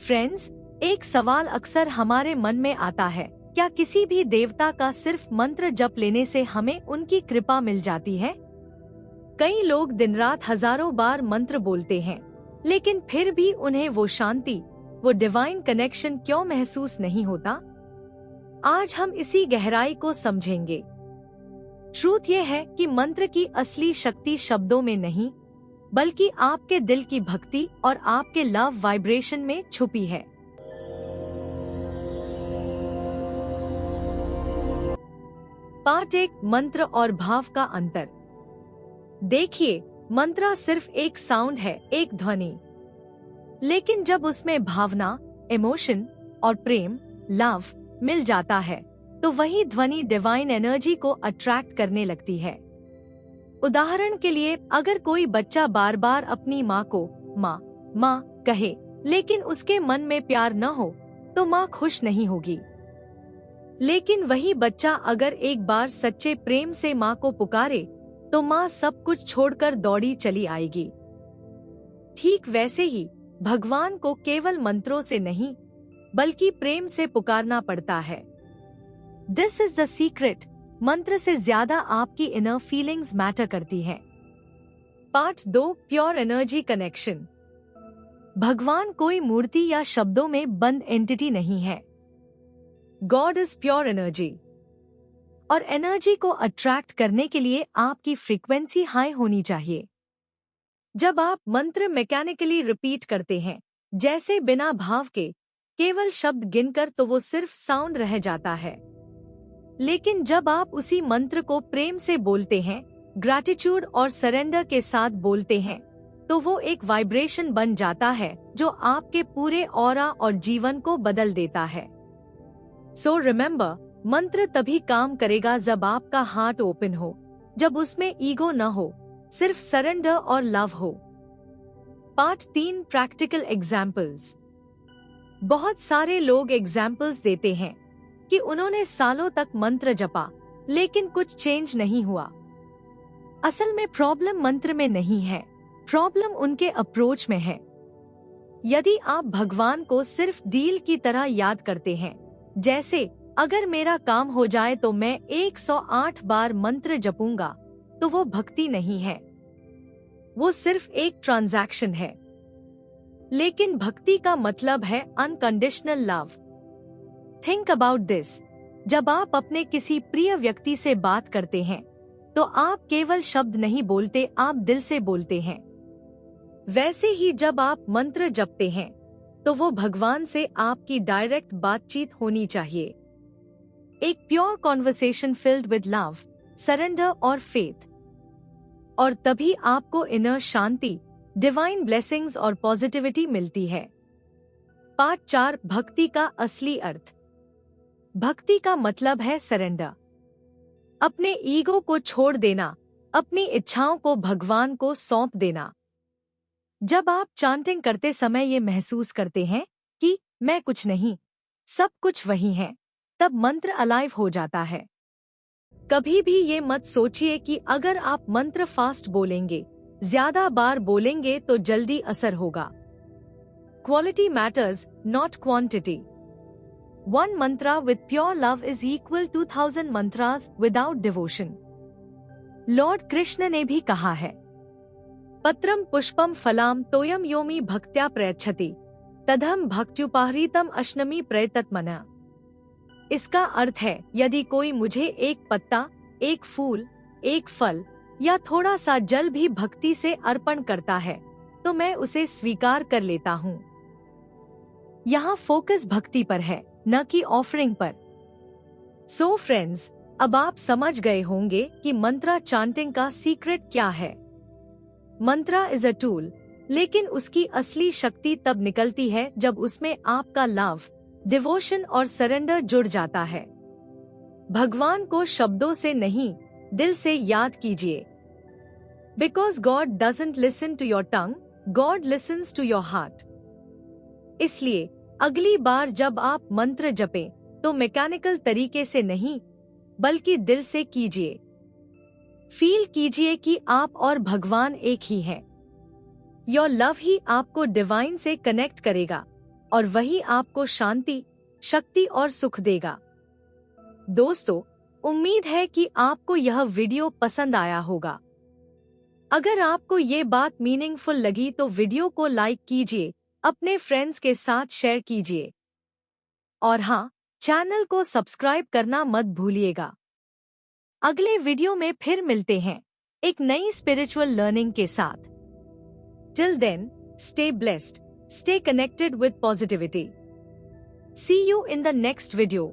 Friends, एक सवाल अक्सर हमारे मन में आता है, क्या किसी भी देवता का सिर्फ मंत्र जप लेने से हमें उनकी कृपा मिल जाती है? कई लोग दिन रात हजारों बार मंत्र बोलते हैं, लेकिन फिर भी उन्हें वो शांति, वो डिवाइन कनेक्शन क्यों महसूस नहीं होता? आज हम इसी गहराई को समझेंगे। ट्रूथ ये है कि मंत्र की असली शक्ति शब्दों में नहीं, बल्कि आपके दिल की भक्ति और आपके लव वाइब्रेशन में छुपी है। पार्ट 1, मंत्र और भाव का अंतर। देखिए, मंत्र सिर्फ एक साउंड है, एक ध्वनि। लेकिन जब उसमें भावना, इमोशन और प्रेम, लव मिल जाता है, तो वही ध्वनि डिवाइन एनर्जी को अट्रैक्ट करने लगती है। उदाहरण के लिए, अगर कोई बच्चा बार बार अपनी माँ को माँ माँ कहे, लेकिन उसके मन में प्यार न हो, तो माँ खुश नहीं होगी। लेकिन वही बच्चा अगर एक बार सच्चे प्रेम से माँ को पुकारे, तो माँ सब कुछ छोड़कर दौड़ी चली आएगी। ठीक वैसे ही भगवान को केवल मंत्रों से नहीं, बल्कि प्रेम से पुकारना पड़ता है। This is the secret. मंत्र से ज्यादा आपकी इनर फीलिंग्स मैटर करती हैं। Part 2, pure energy connection. भगवान कोई मूर्ति या शब्दों में बंद एंटिटी नहीं है। God is pure energy. और एनर्जी को अट्रैक्ट करने के लिए आपकी फ्रीक्वेंसी हाई होनी चाहिए। जब आप मंत्र मैकेनिकली रिपीट करते हैं, जैसे बिना भाव के केवल शब्द गिनकर, तो वो सिर्फ साउंड रह जाता है। लेकिन जब आप उसी मंत्र को प्रेम से बोलते हैं, ग्रैटिट्यूड और सरेंडर के साथ बोलते हैं, तो वो एक वाइब्रेशन बन जाता है जो आपके पूरे ऑरा और जीवन को बदल देता है। सो रिमेम्बर, मंत्र तभी काम करेगा जब आपका हार्ट ओपन हो, जब उसमें ईगो न हो, सिर्फ सरेंडर और लव हो। Part 3, practical examples. बहुत सारे लोग एग्जाम्पल्स देते हैं कि उन्होंने सालों तक मंत्र जपा, लेकिन कुछ चेंज नहीं हुआ। असल में प्रॉब्लम मंत्र में नहीं है, प्रॉब्लम उनके अप्रोच में है। यदि आप भगवान को सिर्फ डील की तरह याद करते हैं, जैसे अगर मेरा काम हो जाए तो मैं 108 बार मंत्र जपूंगा, तो वो भक्ति नहीं है, वो सिर्फ एक ट्रांजैक्शन है। लेकिन भक्ति का मतलब है unconditional love. Think about this. जब आप अपने किसी प्रिय व्यक्ति से बात करते हैं, तो आप केवल शब्द नहीं बोलते, आप दिल से बोलते हैं। वैसे ही जब आप मंत्र जपते हैं, तो वो भगवान से आपकी डायरेक्ट बातचीत होनी चाहिए। एक pure conversation filled with love, surrender और फेथ। और तभी आपको इनर शांति, डिवाइन ब्लेसिंग्स और पॉजिटिविटी मिलती है। पार्ट 4, भक्ति का असली अर्थ। भक्ति का मतलब है सरेंडर। अपने ईगो को छोड़ देना, अपनी इच्छाओं को भगवान को सौंप देना। जब आप चांटिंग करते समय ये महसूस करते हैं कि मैं कुछ नहीं, सब कुछ वही है, तब मंत्र अलाइव हो जाता है। कभी भी ये मत सोचिए कि अगर आप मंत्र फास्ट बोलेंगे, ज्यादा बार बोलेंगे, तो जल्दी असर होगा। Quality matters, not quantity. One mantra with pure love is equal to 1000 mantras without devotion. Lord Krishna ने भी कहा है, पत्रम पुष्पम फलाम तोयम योमि भक्त्या प्रयच्छति तदहम भक्त्युपाहृतम अश्नमि प्रयतत्मना। इसका अर्थ है, यदि कोई मुझे एक पत्ता, एक फूल, एक फल या थोड़ा सा जल भी भक्ति से अर्पण करता है, तो मैं उसे स्वीकार कर लेता हूँ। यहाँ फोकस भक्ति पर है, न कि ऑफरिंग पर। सो फ्रेंड्स, अब आप समझ गए होंगे कि मंत्रा चांटिंग का सीक्रेट क्या है। मंत्रा इज अ टूल, लेकिन उसकी असली शक्ति तब निकलती है जब उसमें आपका लव, डिवोशन और सरेंडर जुड़ जाता है। भगवान को शब्दों से नहीं, दिल से याद कीजिए। Because God doesn't listen to your tongue, God listens to your heart. इसलिए अगली बार जब आप मंत्र जपें, तो मैकेनिकल तरीके से नहीं, बल्कि दिल से कीजिए। फील कीजिए कि आप और भगवान एक ही हैं। योर लव ही आपको डिवाइन से कनेक्ट करेगा, और वही आपको शांति, शक्ति और सुख देगा। दोस्तों, उम्मीद है कि आपको यह वीडियो पसंद आया होगा। अगर आपको ये बात मीनिंगफुल लगी तो वीडियो को लाइक कीजिए, अपने फ्रेंड्स के साथ शेयर कीजिए और हाँ, चैनल को सब्सक्राइब करना मत भूलिएगा। अगले वीडियो में फिर मिलते हैं एक नई स्पिरिचुअल लर्निंग के साथ। Till then, stay blessed, stay connected with positivity. See you in the next video.